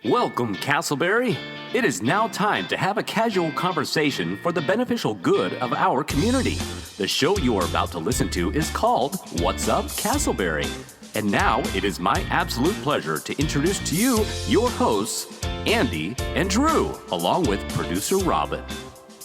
Welcome, Casselberry. It is now time to have a casual conversation for the beneficial good of our community. The show you are about to listen to is called What's Up, Casselberry? And now it is my absolute pleasure to introduce to you your hosts, Andy and Drew, along with producer Robin.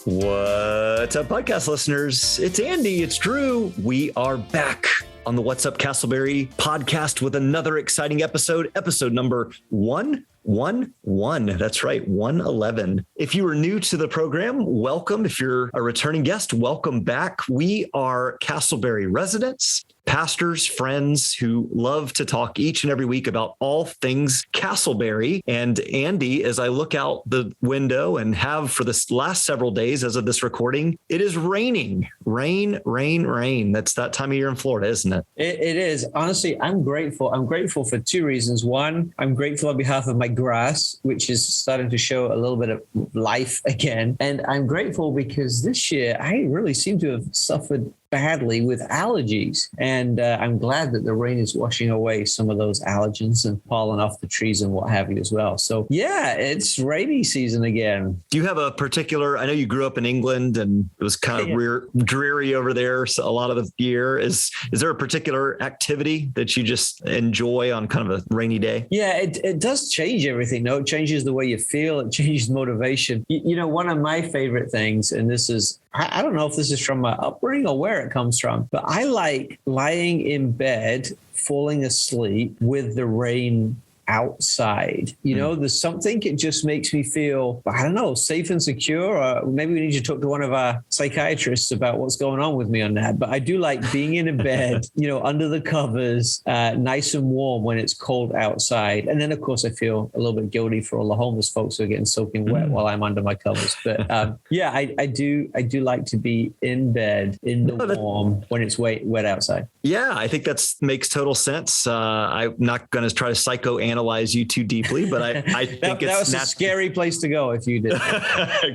What's up, podcast listeners? It's Andy, it's Drew. We are back on the What's Up, Casselberry podcast with another exciting episode number 111. That's right, 111. If you are new to the program, welcome. If you're a returning guest, welcome back. We are Casselberry residents, pastors, friends who love to talk each and every week about all things Casselberry. And Andy, as I look out the window and have for this last several days as of this recording, it is raining. Rain. That's that time of year in Florida, isn't it? It is. Honestly, I'm grateful. I'm grateful for two reasons. One, I'm grateful on behalf of my grass, which is starting to show a little bit of life again. And I'm grateful because this year I really seem to have suffered badly with allergies. And I'm glad that the rain is washing away some of those allergens and falling off the trees and what have you as well. So yeah, it's rainy season again. Do you have a particular, I know you grew up in England and it was kind of dreary over there so a lot of the year. Is there a particular activity that you just enjoy on kind of a rainy day? Yeah, it does change everything. No, it changes the way you feel. It changes motivation. You know, one of my favorite things, and this is, I don't know if this is from my upbringing or where it comes from, but I like lying in bed, falling asleep with the rain outside. You know, there's something, it just makes me feel, I don't know, safe and secure. Or maybe we need to talk to one of our psychiatrists about what's going on with me on that. But I do like being in a bed, you know, under the covers, nice and warm when it's cold outside. And then, of course, I feel a little bit guilty for all the homeless folks who are getting soaking wet while I'm under my covers. But yeah, I do like to be in bed in the warm when it's wet outside. Yeah, I think that makes total sense. I'm not going to try to psychoanalyze you too deeply, but I think that was a scary place to go if you did.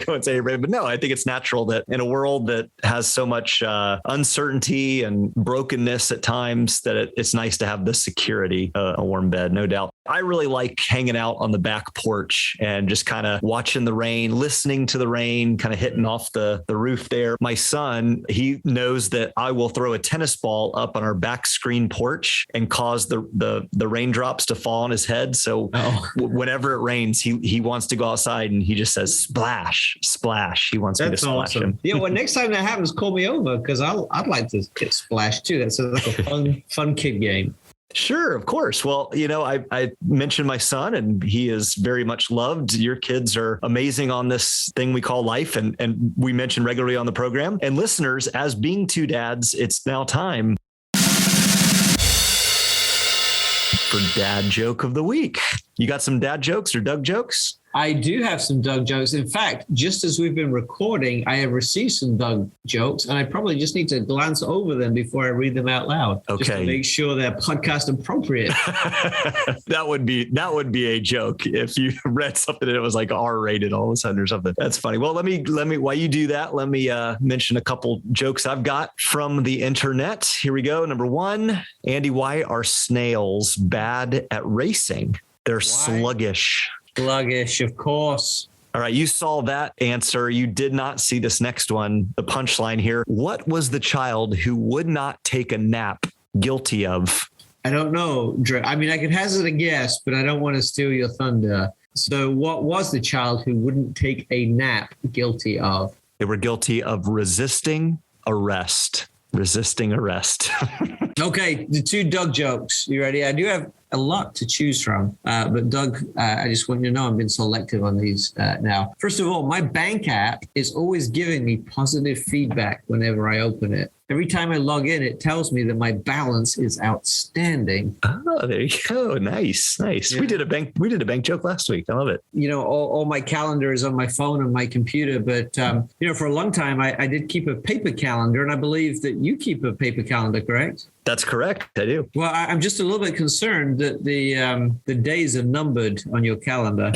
Go and say, but no, I think it's natural that in a world that has so much uncertainty and brokenness at times that it's nice to have the security, a warm bed, no doubt. I really like hanging out on the back porch and just kind of watching the rain, listening to the rain, kind of hitting off the roof there. My son, he knows that I will throw a tennis ball up on our back screen porch and cause the raindrops to fall on his head. So whenever it rains, he wants to go outside and he just says, splash, splash. He wants me to splash him. Yeah, well, next time that happens, call me over because I'd like to get splashed too. That's like a fun kid game. Sure, of course. Well, you know, I mentioned my son and he is very much loved. Your kids are amazing on this thing we call life. And we mention regularly on the program. And listeners, as being two dads, it's now time for Dad Joke of the Week. You got some dad jokes or Doug jokes? I do have some Doug jokes. In fact, just as we've been recording, I have received some Doug jokes, and I probably just need to glance over them before I read them out loud. Okay. Just to make sure they're podcast appropriate. That would be a joke if you read something that was like R-rated all of a sudden or something. That's funny. Well, let me while you do that, let me mention a couple jokes I've got from the internet. Here we go. Number one, Andy, why are snails bad at racing? They're sluggish. Sluggish, of course. All right, you saw that answer. You did not see this next one, the punchline here. What was the child who would not take a nap guilty of? I don't know, Drew. I mean, I could hazard a guess, but I don't want to steal your thunder. So what was the child who wouldn't take a nap guilty of? They were guilty of resisting arrest. Resisting arrest. Okay, the two Doug jokes. You ready? I do have a lot to choose from. But Doug, I just want you to know I'm being selective on these now. First of all, my bank app is always giving me positive feedback whenever I open it. Every time I log in, it tells me that my balance is outstanding. Oh, there you go. Nice. Yeah. We did a bank joke last week. I love it. You know, all my calendar is on my phone and my computer. But, you know, for a long time, I did keep a paper calendar. And I believe that you keep a paper calendar, correct? That's correct. I do. Well, I'm just a little bit concerned that the days are numbered on your calendar.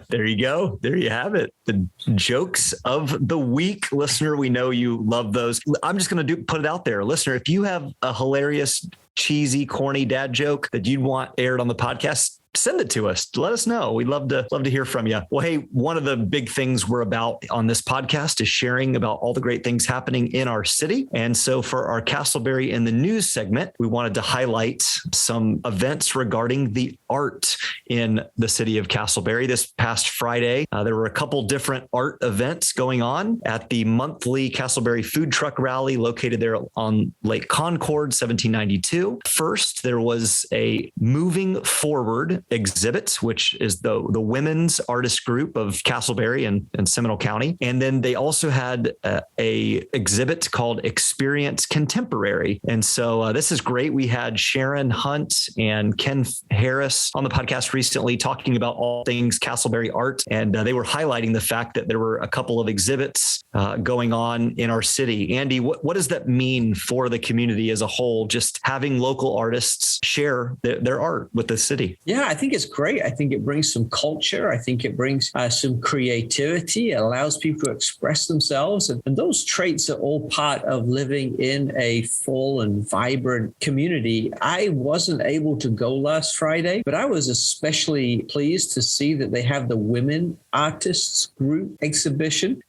There you go. There you have it. The jokes of the week. Listener, we know you love those. I'm just going to put it out there. Listener, if you have a hilarious, cheesy, corny dad joke that you'd want aired on the podcast, send it to us. Let us know. We'd love to hear from you. Well, hey, one of the big things we're about on this podcast is sharing about all the great things happening in our city. And so for our Casselberry in the News segment, we wanted to highlight some events regarding the art in the city of Casselberry. This past Friday, there were a couple different art events going on at the monthly Casselberry food truck rally located there on Lake Concord, 1792. First, there was a Moving Forward exhibit, which is the women's artist group of Casselberry and Seminole County. And then they also had a exhibit called Experience Contemporary. And so this is great. We had Sharon Hunt and Ken Harris on the podcast recently talking about all things Casselberry art. And they were highlighting the fact that there were a couple of exhibits going on in our city. Andy, what does that mean for the community as a whole, just having local artists share their art with the city? Yeah, I think it's great. I think it brings some culture. I think it brings some creativity. It allows people to express themselves. And those traits are all part of living in a full and vibrant community. I wasn't able to go last Friday, but I was especially pleased to see that they have the Women Artists Group exhibition.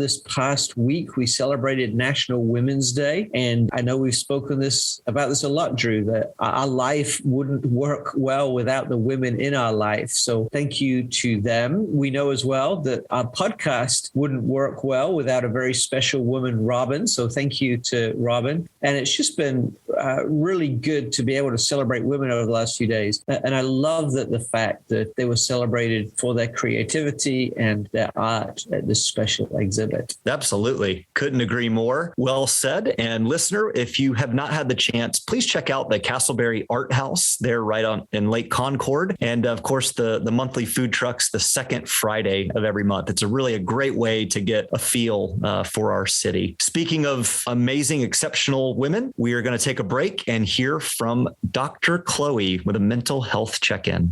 This past week, we celebrated National Women's Day. And I know we've spoken about this a lot, Drew, that our life wouldn't work well without the women in our life. So thank you to them. We know as well that our podcast wouldn't work well without a very special woman, Robin. So thank you to Robin. And it's just been really good to be able to celebrate women over the last few days. And I love the fact that they were celebrated for their creativity and their art at this special exhibit. Absolutely. Couldn't agree more. Well said. And listener, if you have not had the chance, please check out the Casselberry Art House there right in Lake Concord. And of course, the monthly food trucks, the second Friday of every month. It's a great way to get a feel for our city. Speaking of amazing, exceptional women, we are going to take a break and hear from Dr. Chloe with a mental health check-in.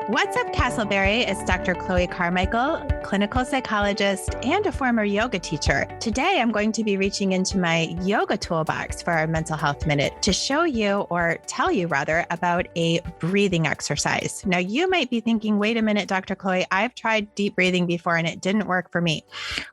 What's up, Casselberry? It's Dr. Chloe Carmichael, clinical psychologist and a former yoga teacher. Today, I'm going to be reaching into my yoga toolbox for our Mental Health Minute to show you, or tell you rather, about a breathing exercise. Now, you might be thinking, wait a minute, Dr. Chloe, I've tried deep breathing before and it didn't work for me.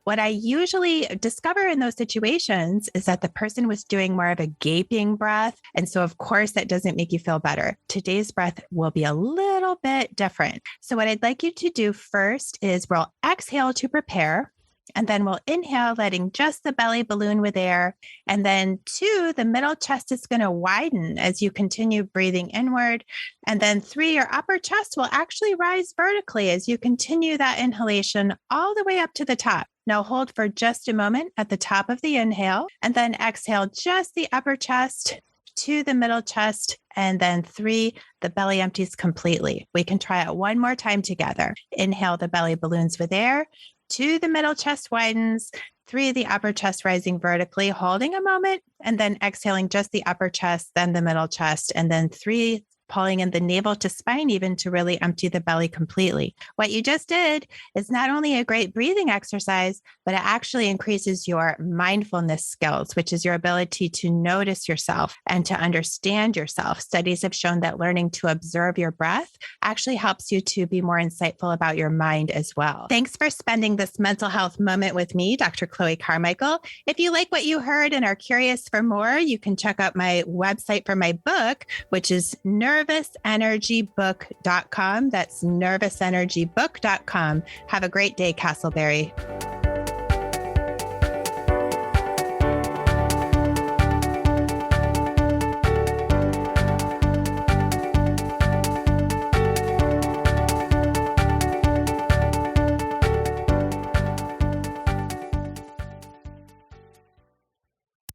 What I usually discover in those situations is that the person was doing more of a gaping breath. And so, of course, that doesn't make you feel better. Today's breath will be a little bit different. So what I'd like you to do first is we'll exhale to prepare, and then we'll inhale, letting just the belly balloon with air. And then 2, the middle chest is going to widen as you continue breathing inward. And then 3, your upper chest will actually rise vertically as you continue that inhalation all the way up to the top. Now hold for just a moment at the top of the inhale, and then exhale just the upper chest, 2, the middle chest, and then 3, the belly empties completely. We can try it one more time together. Inhale, the belly balloons with air. 2, the middle chest widens. 3, the upper chest rising vertically, holding a moment, and then exhaling just the upper chest, then the middle chest, and then 3, pulling in the navel to spine even to really empty the belly completely. What you just did is not only a great breathing exercise, but it actually increases your mindfulness skills, which is your ability to notice yourself and to understand yourself. Studies have shown that learning to observe your breath actually helps you to be more insightful about your mind as well. Thanks for spending this mental health moment with me, Dr. Chloe Carmichael. If you like what you heard and are curious for more, you can check out my website for my book, which is nervousenergybook.com. That's nervousenergybook.com. Have a great day, Casselberry.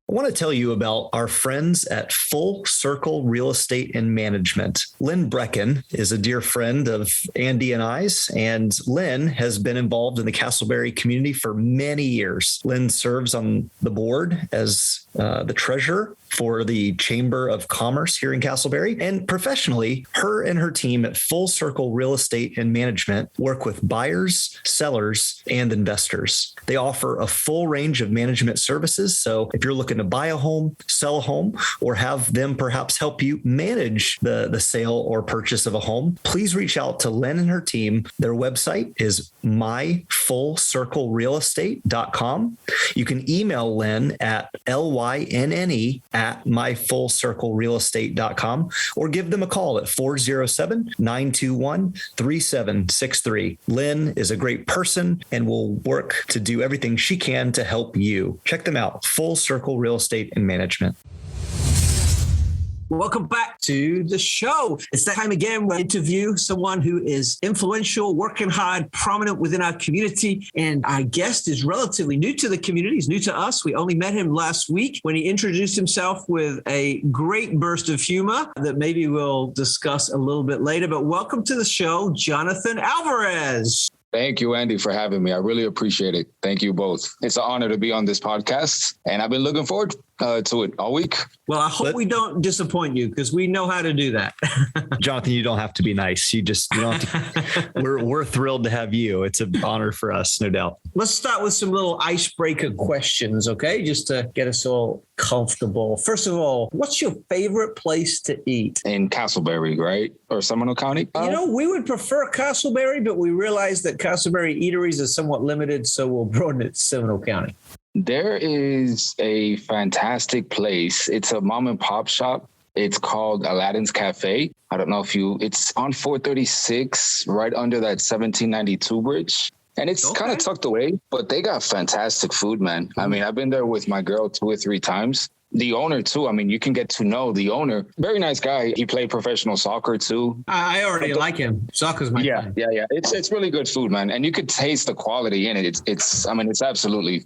I want to tell you about our friends at Full Circle Real Estate and Management. Lynn Brecken is a dear friend of Andy and I's, and Lynn has been involved in the Casselberry community for many years. Lynn serves on the board as the treasurer for the Chamber of Commerce here in Casselberry. And professionally, her and her team at Full Circle Real Estate and Management work with buyers, sellers, and investors. They offer a full range of management services. So if you're looking to buy a home, sell a home, or have them perhaps help you manage the sale or purchase of a home, please reach out to Lynn and her team. Their website is myfullcirclerealestate.com. You can email Lynn at lynne@myfullcirclerealestate.com or give them a call at 407-921-3763. Lynn is a great person and will work to do everything she can to help you. Check them out, Full Circle Real Estate and Management. Welcome back to the show. It's that time again where I interview someone who is influential, working hard, prominent within our community. And our guest is relatively new to the community. He's new to us. We only met him last week when he introduced himself with a great burst of humor that maybe we'll discuss a little bit later. But welcome to the show, Jonathan Alvarez. Thank you, Andy, for having me. I really appreciate it. Thank you both. It's an honor to be on this podcast, and I've been looking forward to it all week. Well, I hope we don't disappoint you because we know how to do that. Jonathan, you don't have to be nice. You don't have to. We're thrilled to have you. It's an honor for us, no doubt. Let's start with some little icebreaker questions, okay? Just to get us all comfortable. First of all, what's your favorite place to eat? In Casselberry, right? Or Seminole County? We would prefer Casselberry, but we realize that Casselberry eateries are somewhat limited, so we'll broaden it to Seminole County. There is a fantastic place. It's a mom and pop shop. It's called Aladdin's Cafe. I don't know if it's on 436, right under that 1792 bridge. And it's kind of tucked away, but they got fantastic food, man. I mean, I've been there with my girl 2 or 3 times. The owner, too. I mean, you can get to know the owner. Very nice guy. He played professional soccer, too. I already like him. Soccer's my thing. Yeah. It's really good food, man. And you could taste the quality in it. It's absolutely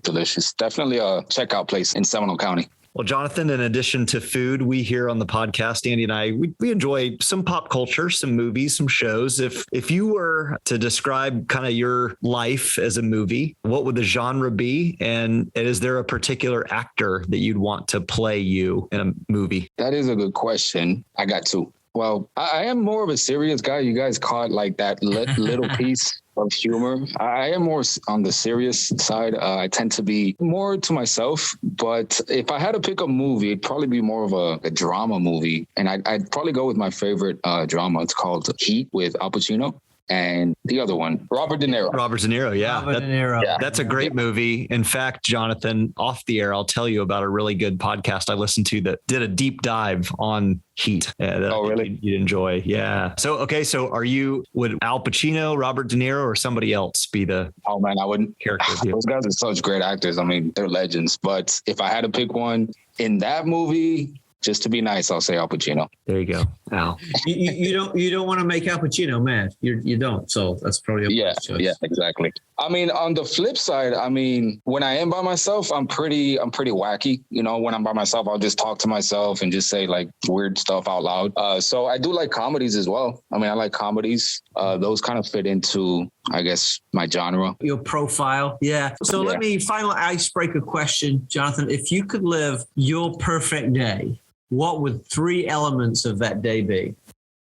delicious. Definitely a checkout place in Seminole County. Well, Jonathan, in addition to food, we here on the podcast, Andy and I, we enjoy some pop culture, some movies, some shows. If you were to describe kind of your life as a movie, what would the genre be? And is there a particular actor that you'd want to play you in a movie? That is a good question. I got 2. Well, I am more of a serious guy. You guys caught like that little piece of humor. I am more on the serious side. I tend to be more to myself. But if I had to pick a movie, it'd probably be more of a drama movie. And I'd probably go with my favorite drama. It's called Heat with Al Pacino. And the other one, Robert De Niro. Yeah. That's a great movie. In fact, Jonathan, off the air, I'll tell you about a really good podcast I listened to that did a deep dive on Heat. Really? You'd enjoy. Yeah. So would Al Pacino, Robert De Niro, or somebody else be the I wouldn't character? Those guys are such great actors. I mean, they're legends. But if I had to pick one in that movie, just to be nice, I'll say Al Pacino. There you go. Al. You don't want to make Al Pacino mad. You don't. So that's probably a choice. Yeah, exactly. I mean, on the flip side, I mean, when I am by myself, I'm pretty wacky. You know, when I'm by myself, I'll just talk to myself and just say like weird stuff out loud. So I do like comedies as well. I mean, I like comedies. Those kind of fit into, I guess, my genre. Your profile. Yeah. So let me, final icebreaker question, Jonathan. If you could live your perfect day, what would 3 elements of that day be?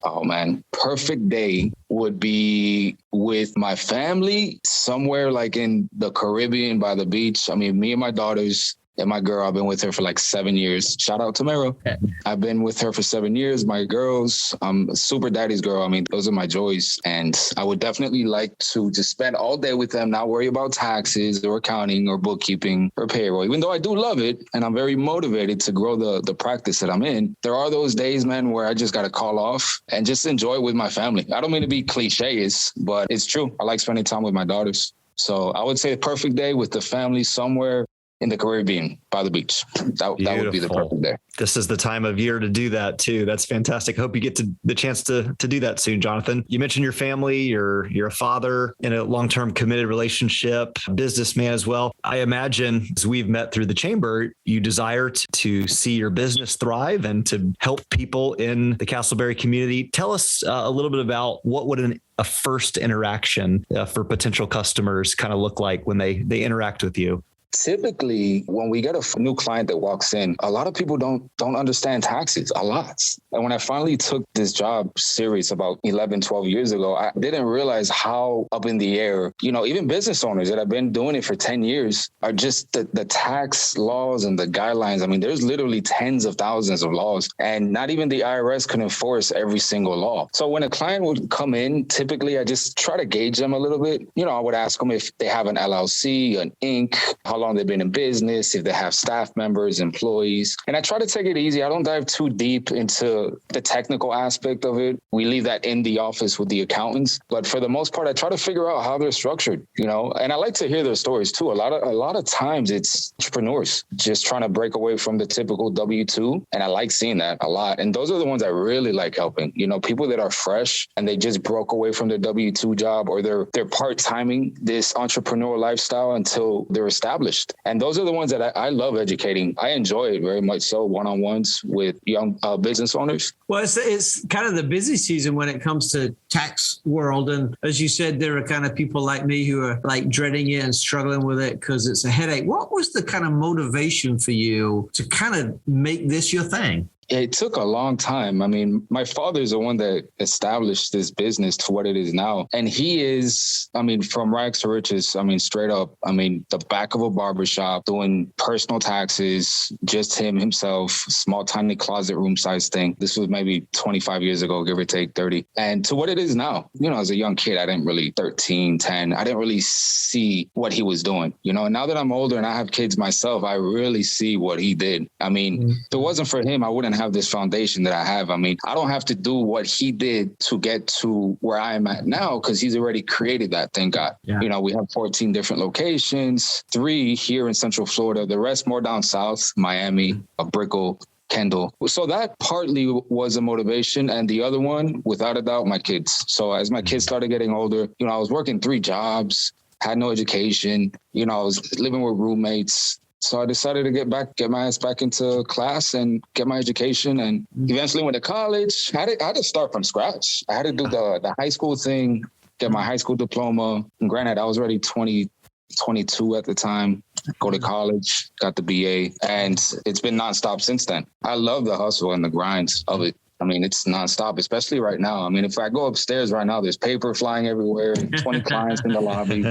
Oh, man. Perfect day would be with my family somewhere like in the Caribbean by the beach. I mean, me and my daughters and my girl, I've been with her for like 7 years. Shout out to Mero. Okay. I've been with her for 7 years. My girls, I'm a super daddy's girl. I mean, those are my joys. And I would definitely like to just spend all day with them, not worry about taxes or accounting or bookkeeping or payroll. Even though I do love it and I'm very motivated to grow the practice that I'm in, there are those days, man, where I just got to call off and just enjoy it with my family. I don't mean to be cliches, but it's true. I like spending time with my daughters. So I would say a perfect day with the family somewhere in the Caribbean by the beach. That would be the perfect day. This is the time of year to do that too. That's fantastic. Hope you get the chance to do that soon, Jonathan. You mentioned your family. You're a father in a long-term committed relationship, businessman as well. I imagine as we've met through the chamber, you desire to see your business thrive and to help people in the Casselberry community. Tell us a little bit about what would a first interaction for potential customers kind of look like when they interact with you? typically when we get a new client that walks in, a lot of people don't understand taxes a lot. And when I finally took this job serious about 11, 12 years ago, I didn't realize how up in the air, even business owners that have been doing it for 10 years are just the tax laws and the guidelines. I mean, there's literally tens of thousands of laws, and not even the IRS can enforce every single law. So when a client would come in, typically I just try to gauge them a little bit. I would ask them if they have an LLC, an Inc., how long they've been in business, if they have staff members, employees. And I try to take it easy. I don't dive too deep into the technical aspect of it. We leave that in the office with the accountants. But for the most part, I try to figure out how they're structured, and I like to hear their stories too. A lot of times it's entrepreneurs just trying to break away from the typical W-2. And I like seeing that a lot. And those are the ones I really like helping, people that are fresh and they just broke away from their W-2 job, or they're part-timing this entrepreneurial lifestyle until they're established. And those are the ones that I love educating. I enjoy it very much so, one-on-ones with young business owners. Well, it's kind of the busy season when it comes to tax world. And as you said, there are kind of people like me who are like dreading it and struggling with it because it's a headache. What was the kind of motivation for you to kind of make this your thing? It took a long time. I mean, my father is the one that established this business to what it is now. And he is, from rags to riches, straight up, the back of a barbershop doing personal taxes, just himself, small, tiny closet room size thing. This was maybe 25 years ago, give or take 30. And to what it is now, as a young kid, I didn't really 13, 10, I didn't really see what he was doing, and now that I'm older and I have kids myself, I really see what he did. If it wasn't for him, I wouldn't have this foundation that I have. I don't have to do what he did to get to where I am at now because he's already created that, thank God. Yeah. We have 14 different locations, 3 here in Central Florida, the rest more down south, Miami, Brickell, Kendall. So that partly was a motivation. And the other one, without a doubt, my kids. So as my kids started getting older, I was working 3 jobs, had no education, I was living with roommates. So I decided to get my ass back into class and get my education, and eventually went to college. I had to start from scratch. I had to do the high school thing, get my high school diploma. And granted, I was already 22 at the time, go to college, got the BA, and it's been nonstop since then. I love the hustle and the grind of it. It's nonstop, especially right now. If I go upstairs right now, there's paper flying everywhere, 20 clients in the lobby.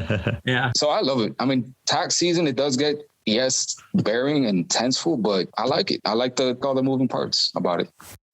Yeah. So I love it. Tax season, it does get, yes, bearing and tenseful, but I like it. I like all the moving parts about it.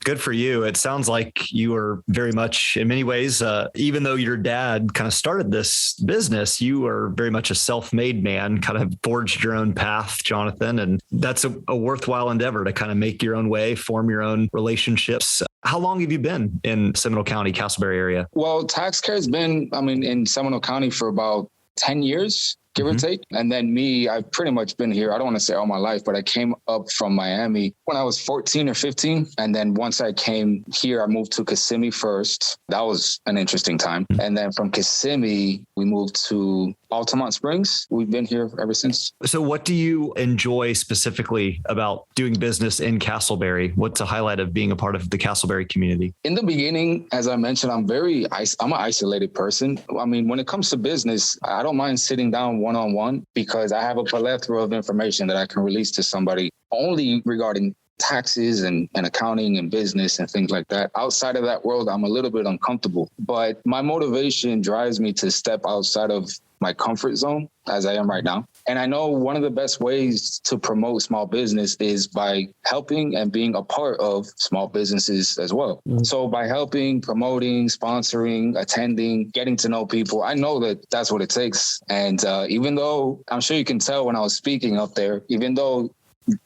Good for you. It sounds like you are very much, in many ways, even though your dad kind of started this business, you are very much a self-made man, kind of forged your own path, Jonathan. And that's a worthwhile endeavor to kind of make your own way, form your own relationships. How long have you been in Seminole County, Casselberry area? Well, tax care has been, in Seminole County for about 10 years. Give or take. And then me, I've pretty much been here, I don't want to say all my life, but I came up from Miami when I was 14 or 15. And then once I came here, I moved to Kissimmee first. That was an interesting time. And then from Kissimmee, we moved to Altamont Springs. We've been here ever since. So what do you enjoy specifically about doing business in Casselberry? What's a highlight of being a part of the Casselberry community? In the beginning, as I mentioned, I'm an isolated person. When it comes to business, I don't mind sitting down one-on-one because I have a plethora of information that I can release to somebody only regarding taxes and accounting and business and things like that. Outside of that world, I'm a little bit uncomfortable, but my motivation drives me to step outside of my comfort zone as I am right now. And I know one of the best ways to promote small business is by helping and being a part of small businesses as well. Mm-hmm. So by helping, promoting, sponsoring, attending, getting to know people, I know that that's what it takes. And even though I'm sure you can tell when I was speaking up there, even though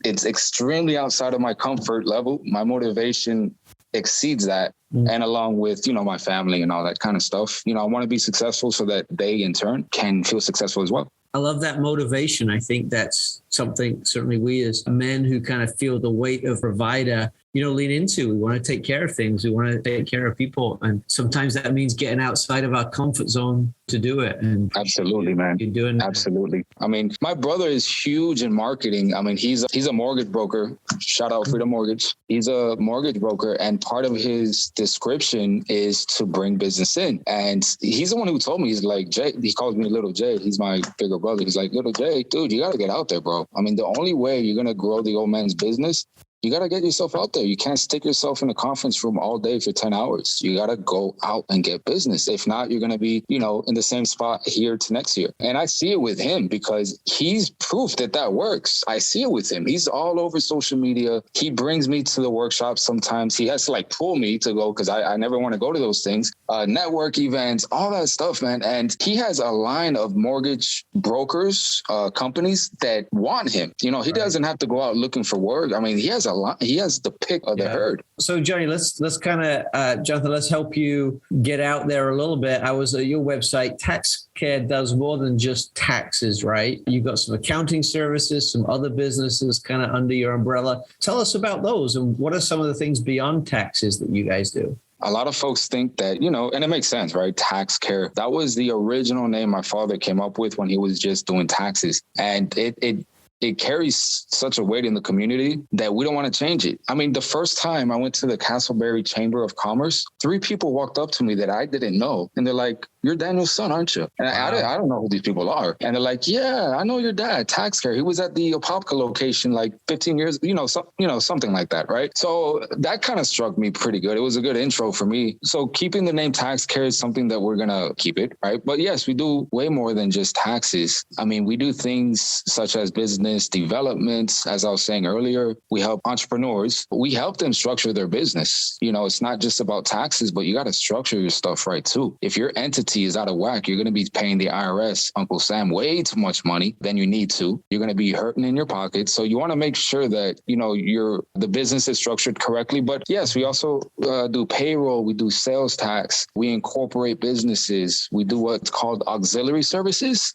it's extremely outside of my comfort level, my motivation exceeds that. Mm-hmm. And along with, my family and all that kind of stuff, I want to be successful so that they in turn can feel successful as well. I love that motivation. I think that's something certainly we as men who kind of feel the weight of provider, lean into. We want to take care of things. We want to take care of people. And sometimes that means getting outside of our comfort zone to do it. And absolutely, man. You're doing absolutely. I mean, my brother is huge in marketing. I mean, he's a mortgage broker. Shout out Freedom Mortgage. He's a mortgage broker, and part of his description is to bring business in. And he's the one who told me, he's like, Jay, he calls me Little Jay. He's my bigger brother. He's like, Little Jay, dude, you got to get out there, bro. I mean, the only way you're going to grow the old man's business, you got to get yourself out there. You can't stick yourself in a conference room all day for 10 hours. You got to go out and get business. If not, you're going to be, in the same spot here to next year. And I see it with him because he's proof that works. I see it with him. He's all over social media. He brings me to the workshops sometimes. He has to pull me to go because I never want to go to those things. Network events, all that stuff, man. And he has a line of mortgage brokers, companies that want him. He doesn't have to go out looking for work. I mean, he has the pick of the herd. So Johnny, let's kind of, Jonathan, let's help you get out there a little bit. I was at your website. Tax Care does more than just taxes, right? You've got some accounting services, some other businesses kind of under your umbrella. Tell us about those and what are some of the things beyond taxes that you guys do? A lot of folks think that, and it makes sense, right? Tax Care. That was the original name my father came up with when he was just doing taxes. And it carries such a weight in the community that we don't want to change it. I mean, the first time I went to the Casselberry Chamber of Commerce, 3 people walked up to me that I didn't know. And they're like, "You're Daniel's son, aren't you?" And I don't know who these people are. And they're like, "Yeah, I know your dad, Tax Care. He was at the Apopka location 15 years, something like that." Right. So that kind of struck me pretty good. It was a good intro for me. So keeping the name Tax Care is something that we're going to keep it. Right. But yes, we do way more than just taxes. I mean, we do things such as business developments. As I was saying earlier, we help entrepreneurs. We help them structure their business. It's not just about taxes, but you got to structure your stuff right too. If your entity is out of whack, you're going to be paying the IRS, Uncle Sam, way too much money than you need to. You're going to be hurting in your pocket. So you want to make sure that, the business is structured correctly. But yes, we also do payroll. We do sales tax. We incorporate businesses. We do what's called auxiliary services.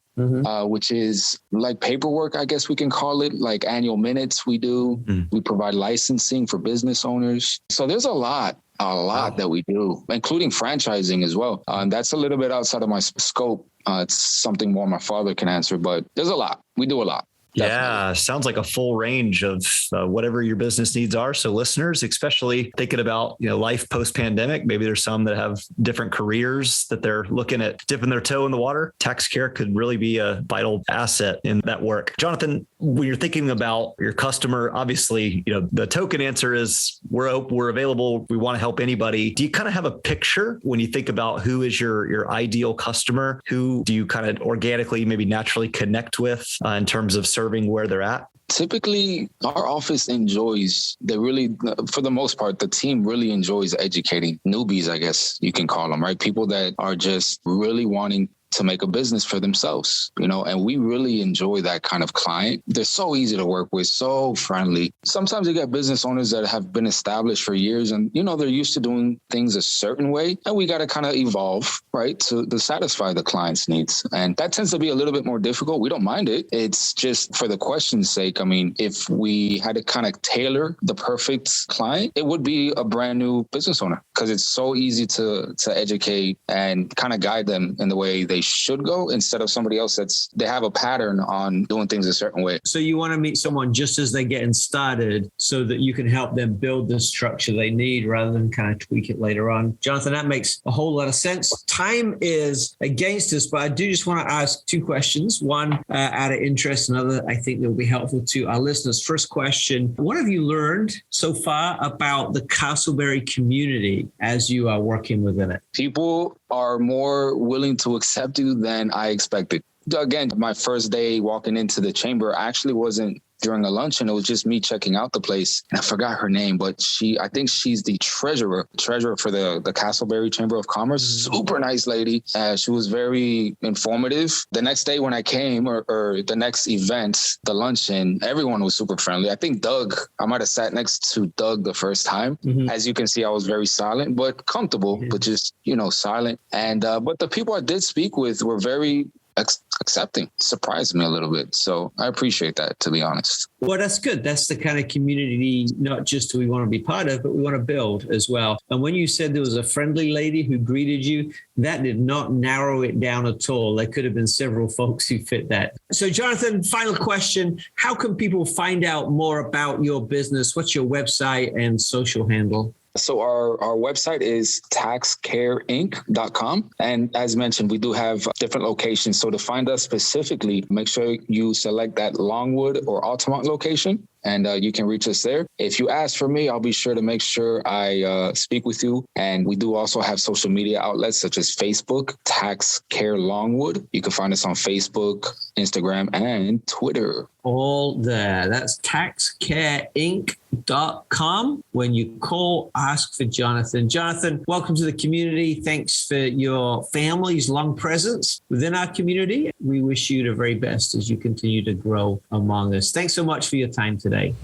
Which is like paperwork, I guess we can call it, like annual minutes we do. We provide licensing for business owners. So there's a lot that we do, including franchising as well. That's a little bit outside of my scope. It's something more my father can answer, but there's a lot. We do a lot. Definitely. Yeah, sounds like a full range of whatever your business needs are. So listeners, especially thinking about life post-pandemic, maybe there's some that have different careers that they're looking at dipping their toe in the water. Tax Care could really be a vital asset in that work. Jonathan, when you're thinking about your customer, obviously, the token answer is we're available. We want to help anybody. Do you kind of have a picture when you think about who is your ideal customer? Who do you kind of organically, maybe naturally connect with in terms of serving where they're at? Typically, our office for the most part, the team really enjoys educating newbies, I guess you can call them, right? People that are just really wanting to make a business for themselves, and we really enjoy that kind of client. They're so easy to work with, so friendly. Sometimes you get business owners that have been established for years and, they're used to doing things a certain way, and we got to kind of evolve, right, to satisfy the client's needs. And that tends to be a little bit more difficult. We don't mind it. It's just for the question's sake. I mean, if we had to kind of tailor the perfect client, it would be a brand new business owner because it's so easy to educate and kind of guide them in the way they should go instead of somebody else they have a pattern on doing things a certain way. So you want to meet someone just as they're getting started so that you can help them build the structure they need rather than kind of tweak it later on. Jonathan, that makes a whole lot of sense. Time is against us, but I do just want to ask 2 questions. One out of interest, another I think that will be helpful to our listeners. First question, what have you learned so far about the Casselberry community as you are working within it? People are more willing to accept you than I expected. Again, my first day walking into the chamber actually wasn't during a luncheon. It was just me checking out the place. And I forgot her name, but I think she's the treasurer for the Casselberry Chamber of Commerce. Super nice lady. She was very informative. The next day when I came or the next event, the luncheon, everyone was super friendly. I think I might have sat next to Doug the first time. As you can see, I was very silent, but comfortable, but just, silent. And, but the people I did speak with were very accepting. Surprised me a little bit. So I appreciate that, to be honest. Well, that's good. That's the kind of community, not just do we want to be part of, but we want to build as well. And when you said there was a friendly lady who greeted you, that did not narrow it down at all. There could have been several folks who fit that. So Jonathan, final question. How can people find out more about your business? What's your website and social handle? So our website is taxcareinc.com. And as mentioned, we do have different locations. So to find us specifically, make sure you select that Longwood or Altamont location, and you can reach us there. If you ask for me, I'll be sure to make sure I speak with you. And we do also have social media outlets such as Facebook, Tax Care Longwood. You can find us on Facebook, Instagram, and Twitter. All there. That's taxcareinc.com. When you call, ask for Jonathan. Jonathan, welcome to the community. Thanks for your family's long presence within our community. We wish you the very best as you continue to grow among us. Thanks so much for your time today.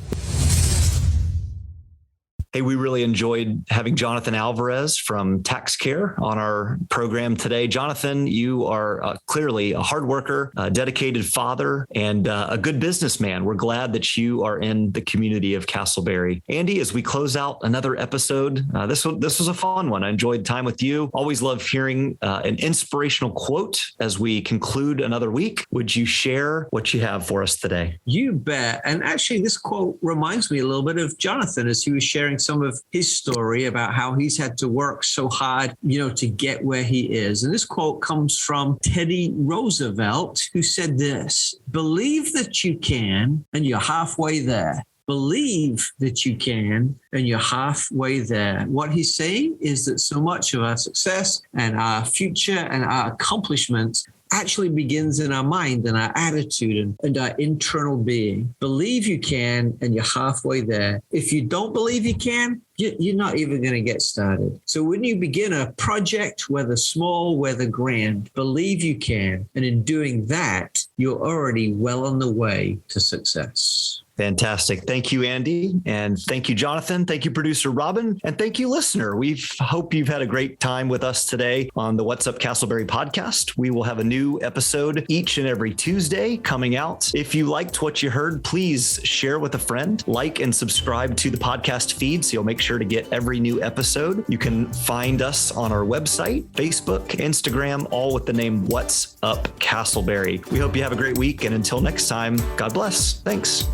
Hey, we really enjoyed having Jonathan Alvarez from Tax Care on our program today. Jonathan, you are clearly a hard worker, a dedicated father, and a good businessman. We're glad that you are in the community of Casselberry. Andy, as we close out another episode, this was a fun one. I enjoyed time with you. Always love hearing an inspirational quote as we conclude another week. Would you share what you have for us today? You bet. And actually, this quote reminds me a little bit of Jonathan as he was sharing some of his story about how he's had to work so hard, to get where he is. And this quote comes from Teddy Roosevelt, who said this: "Believe that you can, and you're halfway there. Believe that you can, and you're halfway there." What he's saying is that so much of our success and our future and our accomplishments actually begins in our mind and our attitude and our internal being. Believe you can, and you're halfway there. If you don't believe you can, you're not even going to get started. So when you begin a project, whether small, whether grand, believe you can. And in doing that, you're already well on the way to success. Fantastic. Thank you, Andy. And thank you, Jonathan. Thank you, producer Robin. And thank you, listener. We hope you've had a great time with us today on the What's Up Casselberry podcast. We will have a new episode each and every Tuesday coming out. If you liked what you heard, please share with a friend, like and subscribe to the podcast feed so you'll make sure to get every new episode. You can find us on our website, Facebook, Instagram, all with the name What's Up Casselberry. We hope you have a great week. And until next time, God bless. Thanks.